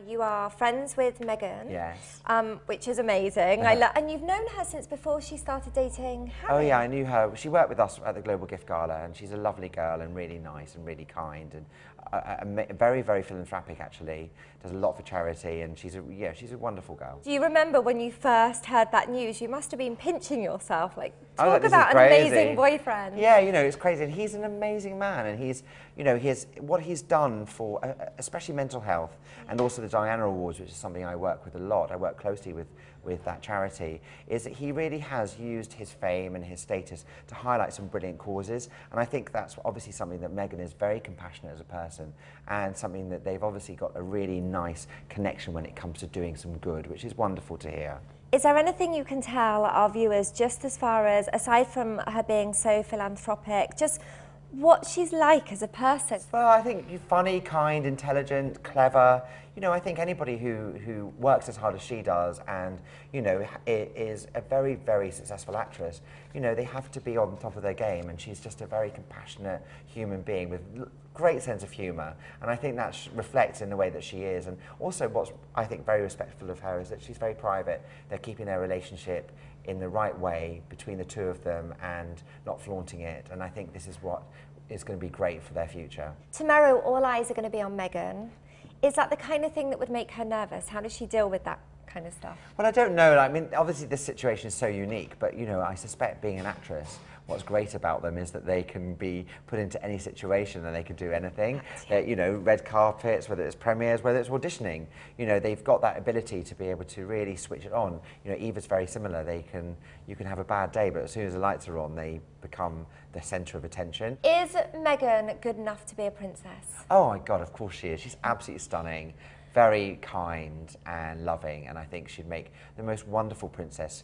You are friends with Meghan, yes, which is amazing. And you've known her since before she started dating Harry. Oh yeah, I knew her. She worked with us at the Global Gift Gala, and she's a lovely girl and really nice and really kind and very, very philanthropic actually. Does a lot for charity, and she's a wonderful girl. Do you remember when you first heard that news? You must have been pinching yourself, like talk This about is an crazy. amazing boyfriend. Yeah, you know, it's crazy, and he's an amazing man, and he's, you know, what he's done for especially mental health, and also the Diana Awards, which is something I work with a lot. I work closely with that charity. Is that he really has used his fame and his status to highlight some brilliant causes, and I think that's obviously something that Meghan is very compassionate as a person, and something that they've obviously got a really nice connection when it comes to doing some good, which is wonderful to hear. Is there anything you can tell our viewers, just as far as, aside from her being so philanthropic, just what she's like as a person? Well, I think you're funny, kind, intelligent, clever. You know, I think anybody who works as hard as she does and, you know, is a very, very successful actress, you know, they have to be on top of their game, and she's just a very compassionate human being with great sense of humour, and I think that reflects in the way that she is. And also what's, I think, very respectful of her is that she's very private. They're keeping their relationship in the right way between the two of them and not flaunting it, and I think this is what is going to be great for their future. Tomorrow all eyes are going to be on Meghan. Is that the kind of thing that would make her nervous? How does she deal with that kind of stuff? Well, I don't know. I mean, obviously this situation is so unique, but, you know, I suspect being an actress, what's great about them is that they can be put into any situation and they can do anything. You know, red carpets, whether it's premieres, whether it's auditioning, you know, they've got that ability to be able to really switch it on. You know, Eva's very similar. You can have a bad day, but as soon as the lights are on, they become the centre of attention. Is Meghan good enough to be a princess? Oh my God, of course she is. She's absolutely stunning, very kind and loving, and I think she'd make the most wonderful princess.